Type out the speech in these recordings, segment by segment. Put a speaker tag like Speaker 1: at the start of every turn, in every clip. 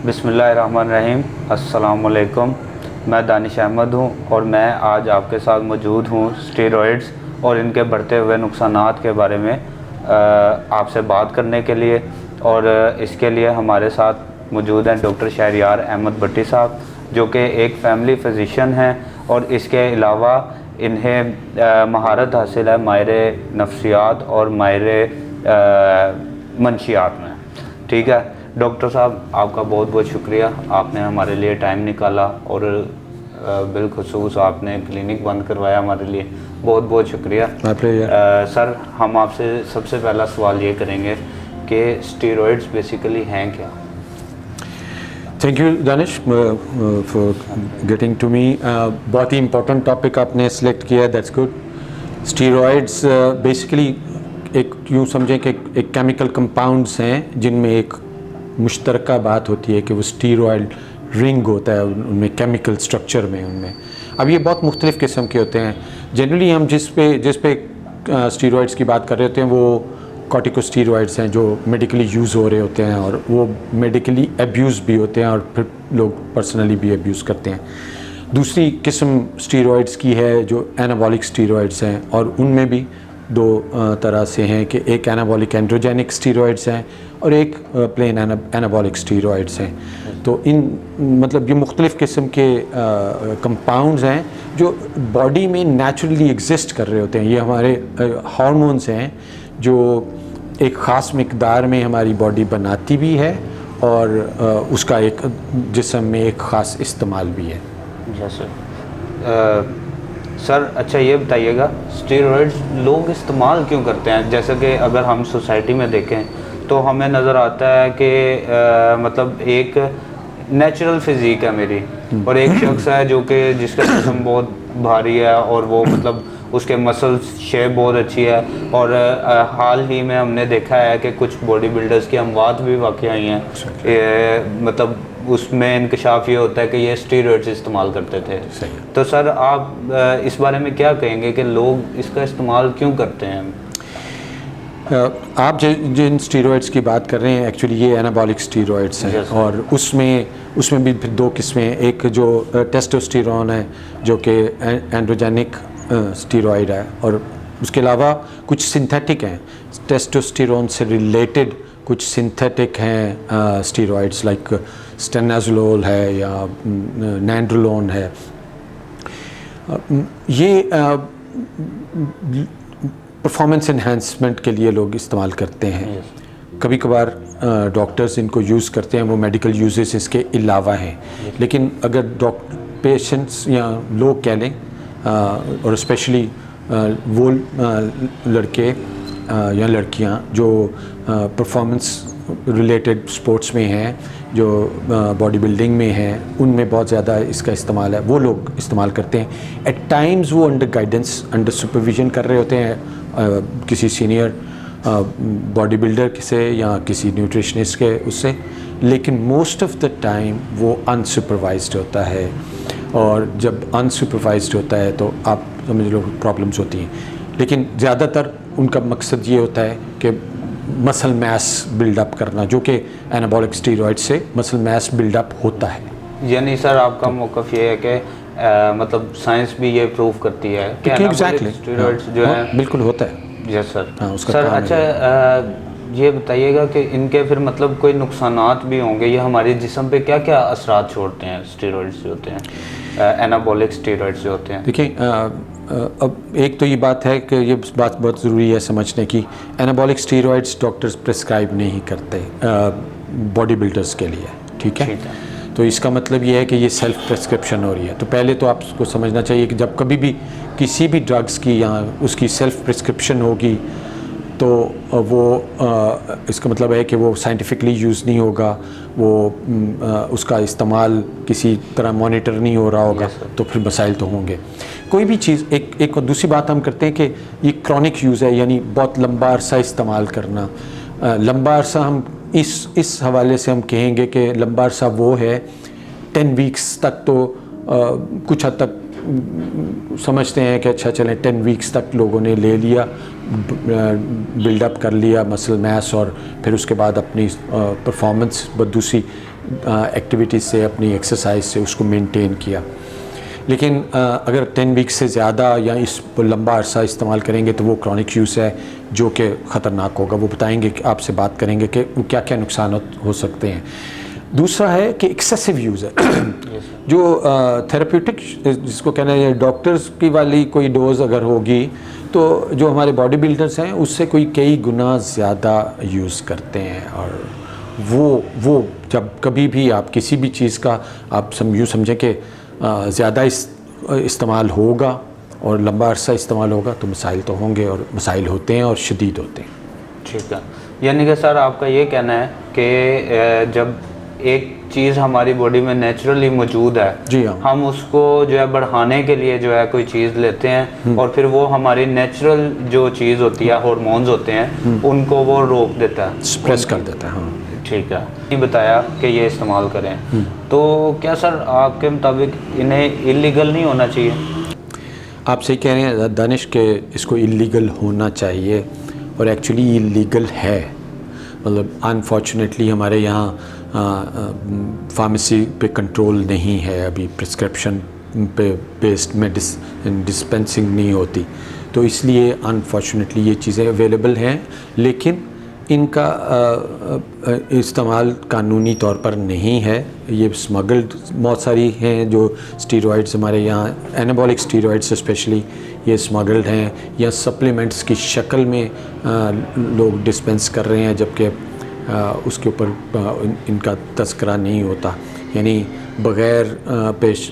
Speaker 1: बिस्मिल्लाहिर्रहमानिर्रहीम। अस्सलामुअलैकुम। मैं दानिश अहमद हूँ और मैं आज आपके साथ मौजूद हूँ स्टेरॉइड्स और इनके बढ़ते हुए नुकसानात के बारे में आपसे बात करने के लिए। और इसके लिए हमारे साथ मौजूद हैं डॉक्टर शहरयार अहमद भट्टी साहब, जो कि एक फैमिली फिजिशियन हैं और इसके अलावा इन्हें महारत हासिल है माहिर नफ्सियात और माहिर मंशियात में। ठीक है डॉक्टर साहब, आपका बहुत बहुत शुक्रिया, आपने हमारे लिए टाइम निकाला और बिलखुसूस आपने क्लिनिक बंद करवाया हमारे लिए, बहुत बहुत शुक्रिया। सर, हम आपसे सबसे पहला सवाल ये करेंगे कि स्टेरॉइड्स बेसिकली हैं क्या?
Speaker 2: Thank you Danish for getting to me. बहुत ही इम्पोर्टेंट टॉपिक आपने सेलेक्ट किया, दैट्स गुड। स्टेरॉइड्स बेसिकली एक यूँ समझें कि एक केमिकल कंपाउंड्स हैं जिनमें एक मुश्तरका बात होती है कि वो स्टीरॉयड रिंग होता है उनमें, केमिकल स्ट्रक्चर में उनमें। अब ये बहुत मुख्तलिफ़ किस्म के होते हैं। जनरली हम जिस पे स्टीरॉइड्स की बात कर रहे होते हैं वो कॉर्टिकोस्टीरॉइड्स हैं जो मेडिकली यूज़ हो रहे होते हैं और वो मेडिकली अब्यूज़ भी होते हैं और फिर लोग पर्सनली भी अब्यूज़ करते हैं। दूसरी किस्म स्टीरॉइड्स की है जो एनाबॉलिक स्टीरॉइड्स हैं, और उनमें भी दो तरह से हैं कि एक एनाबॉलिक एंड्रोजेनिक स्टीरॉइड्स हैं और एक प्लेन एनाबॉलिक स्टीरॉइड्स हैं। तो इन मतलब ये मुख्तलिफ़ किस्म के कंपाउंड्स हैं जो बॉडी में नेचुरली एग्जिस्ट कर रहे होते हैं। ये हमारे हार्मोन्स हैं जो एक ख़ास मिक़दार में हमारी बॉडी बनाती भी है और उसका एक जिस्म में एक ख़ास इस्तेमाल भी है।
Speaker 1: जैसे सर, अच्छा ये बताइएगा, स्टेरॉइड्स लोग इस्तेमाल क्यों करते हैं? जैसे कि अगर हम सोसाइटी में देखें तो हमें नज़र आता है कि मतलब एक नेचुरल फिज़ीक है मेरी और एक शख्स है जो कि जिसका जिस्म बहुत भारी है और वो मतलब उसके मसल्स शेप बहुत अच्छी है। और हाल ही में हमने देखा है कि कुछ बॉडी बिल्डर्स की अमवात भी वाक़ई आई हैं, मतलब उसमें इंकशाफ ये होता है कि ये स्टेरॉइड्स इस्तेमाल करते थे। तो सर, आप इस बारे में क्या कहेंगे कि लोग इसका इस्तेमाल क्यों करते हैं?
Speaker 2: आप जिन स्टेरॉइड्स की बात कर रहे हैं एक्चुअली ये एनाबॉलिक स्टेरॉइड्स हैं। और उसमें भी फिर दो किस्में हैं। एक जो टेस्टोस्टेरोन है जो कि एंड्रोजेनिक स्टेरॉइड है, और उसके अलावा कुछ सिंथेटिक हैं। टेस्टोस्टेरोन से रिलेटेड कुछ सिंथेटिक हैं स्टेरॉइड्स, लाइक स्टेनाजोलोल है या नैंड्रोलोन है। ये परफॉर्मेंस एनहांसमेंट के लिए लोग इस्तेमाल करते हैं। कभी कभार डॉक्टर्स इनको यूज़ करते हैं, वो मेडिकल यूजेस इसके अलावा हैं। लेकिन अगर पेशेंट्स या लोग कह लें और स्पेशली वो लड़के या लड़कियां जो परफॉर्मेंस रिलेटेड स्पोर्ट्स में हैं, जो बॉडी बिल्डिंग में हैं, उनमें बहुत ज़्यादा इसका इस्तेमाल है, वो लोग इस्तेमाल करते हैं। एट टाइम्स वो अंडर गाइडेंस, अंडर सुपरविजन कर रहे होते हैं किसी सीनियर बॉडी बिल्डर से या किसी न्यूट्रिशनिस्ट के उससे, लेकिन मोस्ट ऑफ द टाइम वो अनसुपरवाइज्ड होता है। और जब अनसुपरवाइज्ड होता है तो आप समझ लो प्रॉब्लम्स होती हैं। लेकिन ज़्यादातर उनका मकसद ये होता है कि मसल मास बिल्डअप करना, जो कि एनाबॉलिक स्टेरॉइड से मसल मास बिल्डअप होता है।
Speaker 1: यानी सर, आपका मौक़िफ़ ये है कि मतलब साइंस भी ये प्रूव करती है कि
Speaker 2: एग्जैक्टली
Speaker 1: स्टेरॉइड्स जो है
Speaker 2: बिल्कुल होता है।
Speaker 1: Yes sir.
Speaker 2: उसका
Speaker 1: सर अच्छा, ये बताइएगा कि इनके फिर मतलब कोई नुकसानात भी होंगे? ये हमारे जिस्म पे क्या क्या असरात छोड़ते हैं स्टेरॉइड्स जो होते हैं, एनाबॉलिक स्टेरॉइड्स जो होते हैं?
Speaker 2: देखिए, अब एक तो ये बात है कि ये बात बहुत ज़रूरी है समझने की, एनाबॉलिक स्टेरॉइड्स डॉक्टर्स प्रिस्क्राइब नहीं करते बॉडी बिल्डर्स के लिए। ठीक है, तो इसका मतलब ये है कि ये सेल्फ प्रिस्क्रिप्शन हो रही है। तो पहले तो आपको समझना चाहिए कि जब कभी भी किसी भी ड्रग्स की या उसकी सेल्फ प्रिस्क्रिप्शन होगी तो वो इसका मतलब है कि वो साइंटिफिकली यूज़ नहीं होगा, वो उसका इस्तेमाल किसी तरह मॉनिटर नहीं हो रहा होगा। तो फिर मसाइल तो होंगे। कोई भी चीज़ एक और दूसरी बात हम करते हैं कि ये क्रॉनिक यूज़ है, यानी बहुत लंबा अरसा इस्तेमाल करना। लंबा अरसा हम इस हवाले से हम कहेंगे कि लंबा अरसा वो है 10 वीक्स तक। तो कुछ हद तक समझते हैं कि अच्छा चलें 10 वीक्स तक लोगों ने ले लिया, बिल्डअप कर लिया मसल मास, और फिर उसके बाद अपनी परफॉर्मेंस दूसरी एक्टिविटीज़ से, अपनी एक्सरसाइज से उसको मेंटेन किया। लेकिन अगर 10 वीक से ज़्यादा या इस लंबा अरसा इस्तेमाल करेंगे तो वो क्रॉनिक यूज़ है जो कि ख़तरनाक होगा। वो बताएंगे कि आपसे बात करेंगे कि क्या क्या नुकसान हो सकते हैं। दूसरा है कि एक्सेसिव यूज़ है जो थेरेप्यूटिक जिसको कहना है डॉक्टर्स की वाली कोई डोज अगर होगी तो जो हमारे बॉडी बिल्डर्स हैं उससे कोई कई गुना ज़्यादा यूज़ करते हैं। और वो जब कभी भी आप किसी भी चीज़ का आप यूँ समझें कि ज़्यादा इस्तेमाल होगा और लंबा अरसा इस्तेमाल होगा तो मसाइल तो होंगे, और मसाइल होते हैं और शदीद होते हैं।
Speaker 1: ठीक है, यानी कि सर आपका ये कहना है कि जब एक चीज़ हमारी बॉडी में नेचुरली मौजूद है,
Speaker 2: जी हाँ,
Speaker 1: हम उसको जो है बढ़ाने के लिए जो है कोई चीज़ लेते हैं और फिर वो हमारी नेचुरल जो चीज़ होती है, हार्मोन्स होते हैं, उनको वो रोक देता है,
Speaker 2: सप्रेस कर देता है। हाँ
Speaker 1: ठीक है, ये बताया कि ये इस्तेमाल करें, तो क्या सर आपके मुताबिक इन्हें इलीगल नहीं होना चाहिए?
Speaker 2: आप सही कह रहे हैं दानिश के इसको इलीगल होना चाहिए और एक्चुअली इलीगल है। मतलब अनफॉर्चुनेटली हमारे यहाँ फार्मेसी पे कंट्रोल नहीं है अभी, प्रिस्क्रिप्शन पे बेस्ड डिस्पेंसिंग नहीं होती, तो इसलिए अनफॉर्चुनेटली ये चीज़ें अवेलेबल हैं, लेकिन इनका इस्तेमाल कानूनी तौर पर नहीं है। ये स्मगल्ड बहुत सारी हैं जो स्टीरॉइड्स हमारे यहाँ, एनाबॉलिक स्टीरॉइड्स स्पेशली ये स्मगल्ड हैं या सप्लीमेंट्स की शक्ल में लोग डिस्पेंस कर रहे हैं, जबकि उसके ऊपर इनका तस्करा नहीं होता। यानी बग़ैर पेश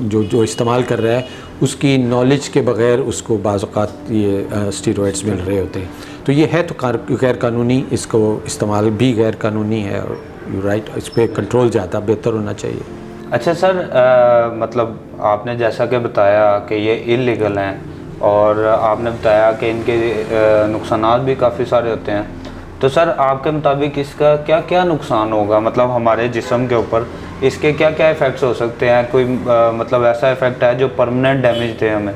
Speaker 2: जो इस्तेमाल कर रहा है उसकी नॉलेज के बग़ैर उसको बाज़ औक़ात ये स्टीरॉइड्स मिल रहे होते हैं। तो ये है तो गैर कानूनी, इसको इस्तेमाल भी गैर कानूनी है और यू राइट, इस पर कंट्रोल ज़्यादा बेहतर होना चाहिए।
Speaker 1: अच्छा सर, मतलब आपने जैसा कि बताया कि ये इलीगल हैं और आपने बताया कि इनके नुकसानात भी काफ़ी सारे होते हैं, तो सर आपके मुताबिक इसका क्या क्या नुकसान होगा, मतलब हमारे जिस्म के ऊपर इसके क्या क्या इफ़ेक्ट्स हो सकते हैं? कोई मतलब ऐसा इफ़ेक्ट है जो परमानेंट डैमेज दे हमें?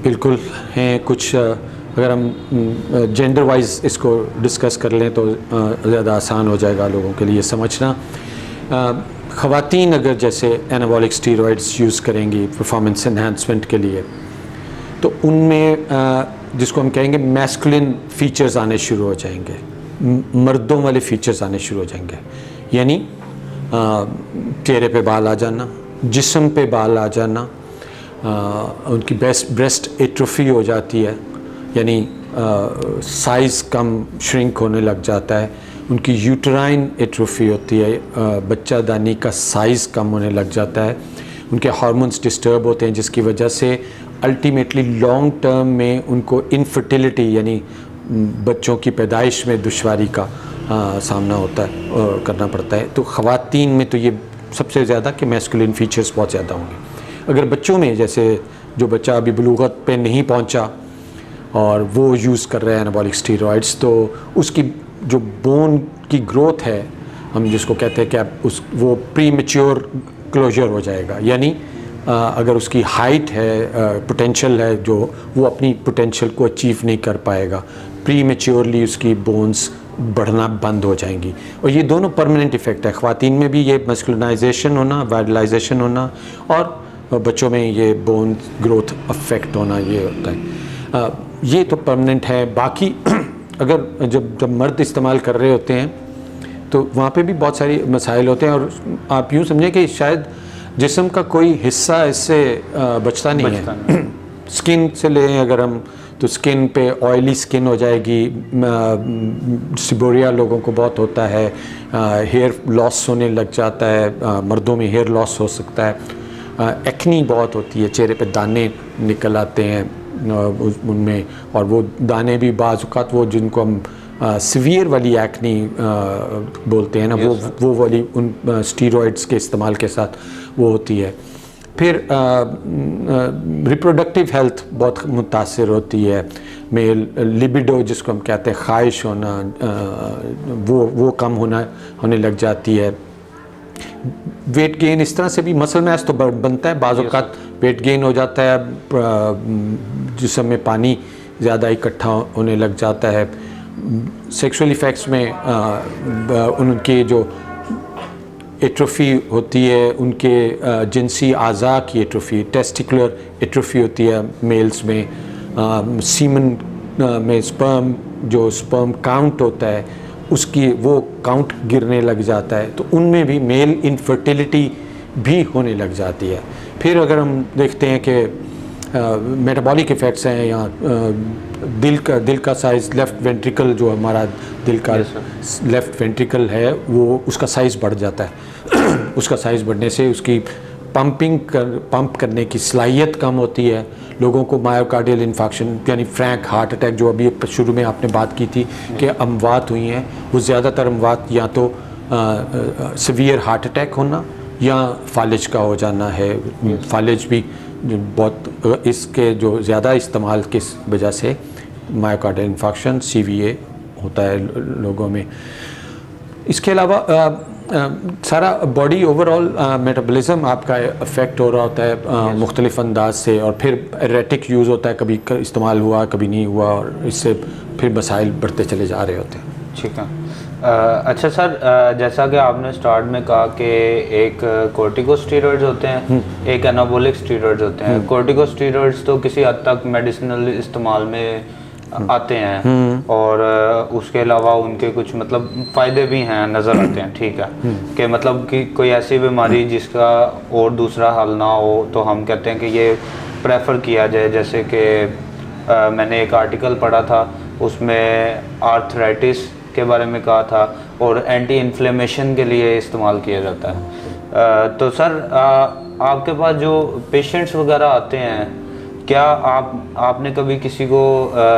Speaker 2: बिल्कुल हैं कुछ। अगर हम जेंडर वाइज इसको डिस्कस कर लें तो ज़्यादा आसान हो जाएगा लोगों के लिए समझना। ख़वातीन अगर जैसे एनाबॉलिक स्टीरॉइड्स यूज़ करेंगी परफॉर्मेंस एनहांसमेंट के लिए, तो उनमें जिसको हम कहेंगे मैस्कुलिन फीचर्स आने शुरू हो जाएंगे, मर्दों वाले फीचर्स आने शुरू हो जाएंगे। यानी चेहरे पे बाल आ जाना, जिस्म पे बाल आ जाना, उनकी ब्रेस्ट एट्रोफी हो जाती है, यानी साइज़ कम श्रिंक होने लग जाता है, उनकी यूटराइन एट्रोफी होती है, बच्चा दानी का साइज़ कम होने लग जाता है, उनके हार्मोन्स डिस्टर्ब होते हैं जिसकी वजह से अल्टीमेटली लॉन्ग टर्म में उनको इनफर्टिलिटी यानी बच्चों की पैदाइश में दुश्वारी का सामना होता है, करना पड़ता है। तो ख़वातीन में तो ये सबसे ज़्यादा कि मैस्कुलिन फीचर्स बहुत ज़्यादा होंगे। अगर बच्चों में जैसे जो बच्चा अभी बुलूगत पे नहीं पहुंचा और वो यूज़ कर रहे हैं एनाबॉलिक स्टीरॉइड्स, तो उसकी जो बोन की ग्रोथ है, हम जिसको कहते हैं कि वो प्री मैच्योर क्लोजर हो जाएगा। यानी अगर उसकी हाइट है, पोटेंशियल है, जो वो अपनी पोटेंशियल को अचीव नहीं कर पाएगा, प्री मैच्योरली उसकी बोन्स बढ़ना बंद हो जाएंगी। और ये दोनों परमानेंट इफ़ेक्ट है। ख़वातीन में भी ये मस्कुलिनाइजेशन होना, वायरलाइजेशन होना, और बच्चों में ये बोन ग्रोथ अफेक्ट होना, ये होता है। ये तो परमानेंट है। बाकी अगर जब मर्द इस्तेमाल कर रहे होते हैं तो वहाँ पे भी बहुत सारी मसाइल होते हैं, और आप यूँ समझें कि शायद जिस्म का कोई हिस्सा इससे बचता नहीं है। स्किन से लें अगर हम, तो स्किन पे ऑयली स्किन हो जाएगी, सिबोरिया लोगों को बहुत होता है, हेयर लॉस होने लग जाता है, मर्दों में हेयर लॉस हो सकता है, एक्नी बहुत होती है, चेहरे पे दाने निकल आते हैं उनमें, और वो दाने भी बाज़ औक़ात वो जिनको हम सीवियर वाली एक्नी बोलते हैं ना, वो वाली उन स्टीरॉइड्स के इस्तेमाल के साथ वो होती है। फिर रिप्रोडक्टिव हेल्थ बहुत मुतासिर होती है, मेल लिबिडो जिसको हम कहते हैं, ख्वाहिश होना, वो कम होने लग जाती है। वेट गेन, इस तरह से भी मसल मैस तो बनता है, बाज़ औक़ात वेट गेन हो जाता है, जिस्म में पानी ज़्यादा इकट्ठा होने लग जाता है, सेक्सुअल इफ़ेक्ट्स में उनके जो एट्रोफी होती है, उनके जिनसी आज़ा की एट्रोफी, टेस्टिकुलर एट्रोफी होती है मेल्स में, सीमन में स्पर्म काउंट होता है उसकी वो काउंट गिरने लग जाता है, तो उनमें भी मेल इनफर्टिलिटी भी होने लग जाती है। फिर अगर हम देखते हैं कि मेटाबॉलिक इफ़ेक्ट्स हैं या दिल का साइज़, लेफ़्ट वेंट्रिकल जो हमारा दिल का लेफ़्ट वेंट्रिकल है वो उसका साइज़ बढ़ जाता है उसका साइज़ बढ़ने से उसकी पंप करने की सलाहियत कम होती है। लोगों को मायोकार्डियल इन्फाक्शन यानी फ्रैंक हार्ट अटैक, जो अभी शुरू में आपने बात की थी कि अमवात हुई हैं, वो ज़्यादातर अमवात या तो सीवियर हार्ट अटैक होना या फालिज का हो जाना है। फालिज भी बहुत इसके जो ज़्यादा इस्तेमाल की वजह से मायोकार्डियल इन्फाक्शन CVA होता है लोगों में। इसके अलावा सारा बॉडी ओवरऑल मेटाबॉलिज्म आपका अफेक्ट हो रहा होता है मुख्तलिफ अंदाज से, और फिर एरेटिक यूज़ होता है, कभी इस्तेमाल हुआ कभी नहीं हुआ, और इससे फिर मसाइल बढ़ते चले जा रहे होते हैं।
Speaker 1: ठीक है। अच्छा सर, जैसा कि आपने स्टार्ट में कहा कि एक कोर्टिकोस्टेरॉइड्स होते हैं, एक एनाबॉलिक स्टेरॉइड्स होते हैं। कोर्टिकोस्टेरॉइड्स तो किसी हद तक मेडिसिनल इस्तेमाल में आते हैं, और उसके अलावा उनके कुछ मतलब फ़ायदे भी हैं, नज़र आते हैं। ठीक है कि मतलब कि कोई ऐसी बीमारी जिसका और दूसरा हल ना हो तो हम कहते हैं कि ये प्रेफर किया जाए। जैसे कि मैंने एक आर्टिकल पढ़ा था, उसमें आर्थराइटिस के बारे में कहा था और एंटी इन्फ्लेमेशन के लिए इस्तेमाल किया जाता है। तो सर आपके पास जो पेशेंट्स वगैरह आते हैं, क्या आपने कभी किसी को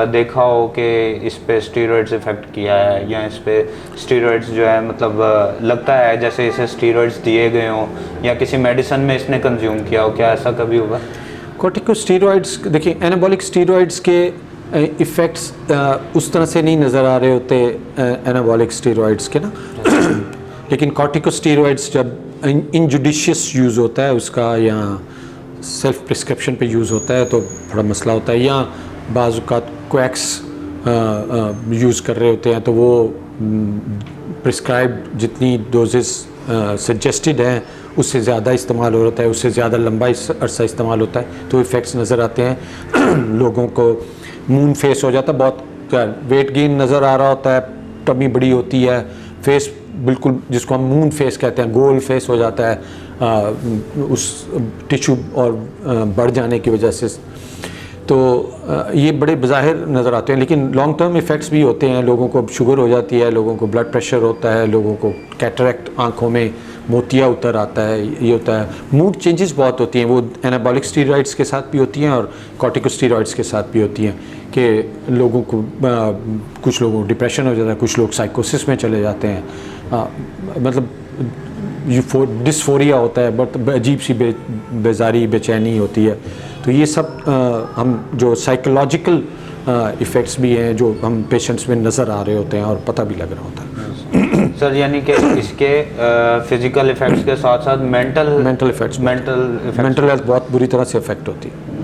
Speaker 1: देखा हो कि इस पे स्टेरॉइड्स इफ़ेक्ट किया है, या इस पे स्टेरॉइड्स जो है मतलब लगता है जैसे इसे स्टेरॉइड्स दिए गए हों या किसी मेडिसिन में इसने कंज्यूम किया हो, क्या ऐसा कभी हुआ?
Speaker 2: कोर्टिकोस्टेरॉइड्स, देखिए एनाबॉलिक स्टेरॉइड्स के इफ़ेक्ट्स उस तरह से नहीं नज़र आ रहे होते एनाबॉलिक स्टेरॉइड्स के ना लेकिन कॉर्टिकोस्टेरॉइड्स जब इनजुडिशियस यूज़ होता है उसका, या सेल्फ प्रिस्क्रिप्शन पे यूज़ होता है तो बड़ा मसला होता है, या बाज़ औक़ात क्वैक्स यूज़ कर रहे होते हैं तो वो प्रिस्क्राइब जितनी डोजेस सजेस्टेड हैं उससे ज़्यादा इस्तेमाल हो रहा है, उससे ज़्यादा लंबा अरसा इस्तेमाल होता है, तो इफ़ेक्ट्स नज़र आते हैं। लोगों को मून फेस हो जाता है, बहुत वेट गेन नज़र आ रहा होता है, टमी बड़ी होती है, फेस बिल्कुल जिसको हम मून फेस कहते हैं, गोल फेस हो जाता है उस टिश्यू और बढ़ जाने की वजह से। तो ये बड़े बज़ाहिर नज़र आते हैं, लेकिन लॉन्ग टर्म इफ़ेक्ट्स भी होते हैं। लोगों को शुगर हो जाती है, लोगों को ब्लड प्रेशर होता है, लोगों को कैटरेक्ट, आँखों में मोतिया उतर आता है, ये होता है। मूड चेंजेस बहुत होती हैं, वो एनाबॉलिक स्टेरॉइड्स के साथ भी होती हैं और कॉर्टिकोस्टेरॉइड्स के साथ भी होती हैं कि लोगों को कुछ लोगों को डिप्रेशन हो जाता है, कुछ लोग साइकोसिस में चले जाते हैं, मतलब डिस्फोरिया होता है, बट अजीब सी बेजारी, बेचैनी होती है। तो ये सब हम जो साइकोलॉजिकल इफ़ेक्ट्स भी हैं जो हम पेशेंट्स में नज़र आ रहे होते हैं और पता भी लग रहा होता है।
Speaker 1: सर यानी कि इसके फिजिकल इफ़ेक्ट्स के साथ साथ मेंटल
Speaker 2: इफ़ेक्ट्स, मेंटल हेल्थ बहुत बुरी तरह से इफ़ेक्ट होती है।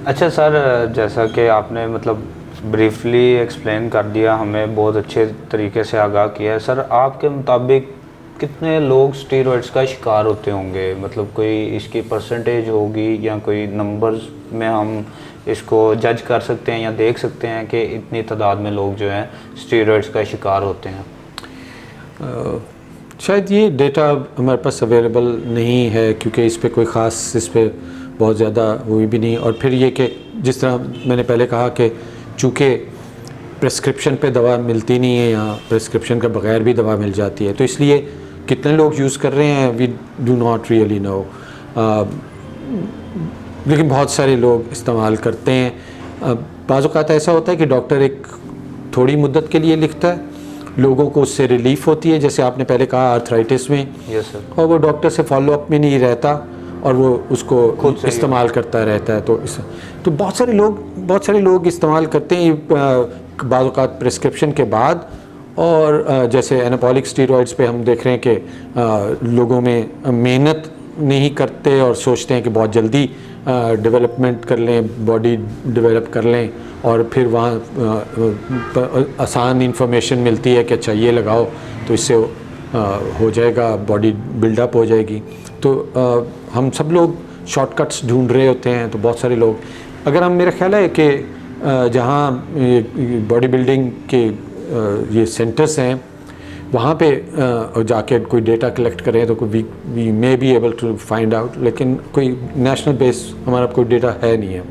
Speaker 1: अच्छा सर, जैसा कि आपने मतलब ब्रीफली एक्सप्लेन कर दिया, हमें बहुत अच्छे तरीके से आगाह किया है। सर आपके मुताबिक कितने लोग स्टेरॉइड्स का शिकार होते होंगे, मतलब कोई इसकी परसेंटेज होगी या कोई नंबर्स में हम इसको जज कर सकते हैं या देख सकते हैं कि इतनी तादाद में लोग जो हैं स्टेरॉइड्स का शिकार होते हैं?
Speaker 2: शायद ये डेटा हमारे पास अवेलेबल नहीं है, क्योंकि इस पे कोई ख़ास इस पे बहुत ज़्यादा हुई भी नहीं। और फिर ये कि जिस तरह मैंने पहले कहा कि चूँकि प्रेस्क्रिप्शन पे दवा मिलती नहीं है, या प्रेस्क्रिप्शन के बगैर भी दवा मिल जाती है, तो इसलिए कितने लोग यूज़ कर रहे हैं we do not really know, लेकिन बहुत सारे लोग इस्तेमाल करते हैं। बाज़ औक़ात ऐसा होता है कि डॉक्टर एक थोड़ी मुद्दत के लिए लिखता है, लोगों को उससे रिलीफ होती है, जैसे आपने पहले कहा आर्थराइटिस में,
Speaker 1: यस सर,
Speaker 2: और वो डॉक्टर से फॉलोअप में नहीं रहता और वो उसको
Speaker 1: खुद से
Speaker 2: इस्तेमाल करता रहता है। तो बहुत सारे लोग इस्तेमाल करते हैं बाज़ औक़ात प्रिस्क्रिप्शन के बाद। और जैसे एनाबॉलिक स्टेरॉइड्स पे हम देख रहे हैं कि लोगों में मेहनत नहीं करते और सोचते हैं कि बहुत जल्दी डेवलपमेंट कर लें, बॉडी डेवलप कर लें और फिर वहाँ आसान इंफॉर्मेशन मिलती है कि अच्छा ये लगाओ तो इससे हो जाएगा, बॉडी बिल्डअप हो जाएगी। तो हम सब लोग शॉर्टकट्स ढूंढ रहे होते हैं। तो बहुत सारे लोग, अगर हम, मेरा ख्याल है कि जहाँ बॉडी बिल्डिंग के ये सेंटर्स हैं वहाँ पे जाके कोई डेटा कलेक्ट करें तो कोई we may be able to find out, लेकिन कोई नेशनल बेस हमारा कोई डेटा है नहीं है।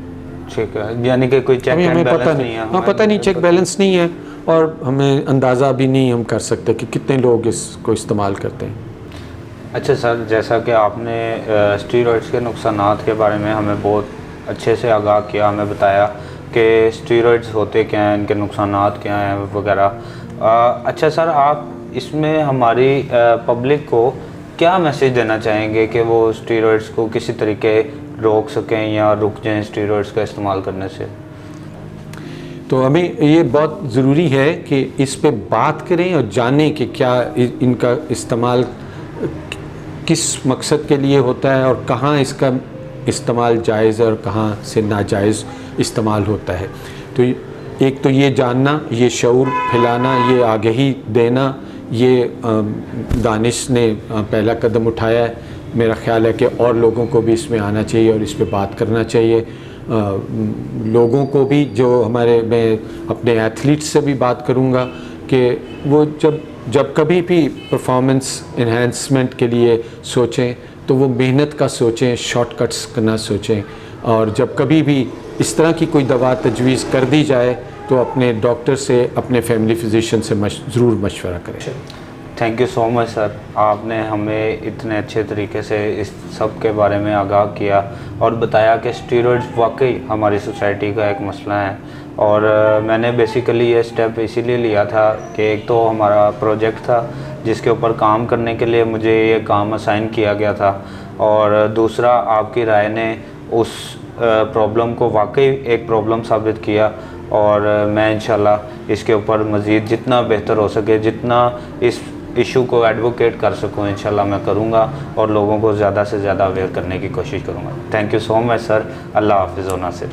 Speaker 1: ठीक है, यानी कि कोई चेक एंड बैलेंस नहीं है।
Speaker 2: हाँ, पता नहीं, चेक बैलेंस नहीं है और हमें अंदाज़ा भी नहीं हम कर सकते कि कितने लोग इसको इस्तेमाल करते हैं।
Speaker 1: अच्छा सर, जैसा कि आपने स्टीरॉयड्स के नुकसानात के बारे में हमें बहुत अच्छे से आगाह किया, हमें बताया कि स्टीरॉयड्स होते क्या हैं, इनके नुकसानात क्या हैं वगैरह। अच्छा सर, आप इसमें हमारी पब्लिक को क्या मैसेज देना चाहेंगे कि वो स्टीरॉयड्स को किसी तरीके रोक सकें या रुक जाएं स्टीरॉयड्स का इस्तेमाल करने से?
Speaker 2: तो हमें ये बहुत ज़रूरी है कि इस पे बात करें और जानें कि क्या इनका इस्तेमाल किस मकसद के लिए होता है और कहाँ इसका इस्तेमाल जायज़ और कहाँ से नाजायज़ इस्तेमाल होता है। तो एक तो ये जानना, ये शऊर फैलाना, ये आगाही देना, ये दानिश ने पहला कदम उठाया है। मेरा ख्याल है कि और लोगों को भी इसमें आना चाहिए और इस पे बात करना चाहिए। लोगों को भी, जो हमारे, मैं अपने एथलीट्स से भी बात करूँगा कि वो जब कभी भी परफॉर्मेंस इन्हेंसमेंट के लिए सोचें तो वो मेहनत का सोचें, शॉर्टकट्स का ना सोचें। और जब कभी भी इस तरह की कोई दवा तजवीज़ कर दी जाए तो अपने डॉक्टर से, अपने फैमिली फिजिशियन से ज़रूर मशवरा करें।
Speaker 1: Thank you so much sir, आपने हमें इतने अच्छे तरीके से इस सब के बारे में आगाह किया और बताया कि स्टीरॉयड्स वाकई हमारी सोसाइटी का एक मसला है। और मैंने बेसिकली ये स्टेप इसीलिए लिया था कि एक तो हमारा प्रोजेक्ट था जिसके ऊपर काम करने के लिए मुझे ये काम असाइन किया गया था, और दूसरा आपकी राय ने उस प्रॉब्लम को वाकई एक प्रॉब्लम साबित किया। और मैं इंशाल्लाह इसके ऊपर मज़ीद जितना बेहतर हो सके, जितना इस इशू को एडवोकेट कर सकूं, इंशाल्लाह मैं करूंगा और लोगों को ज़्यादा से ज़्यादा अवेयर करने की कोशिश करूंगा। Thank you so much sir. अल्लाह हाफिज़ व नासिर।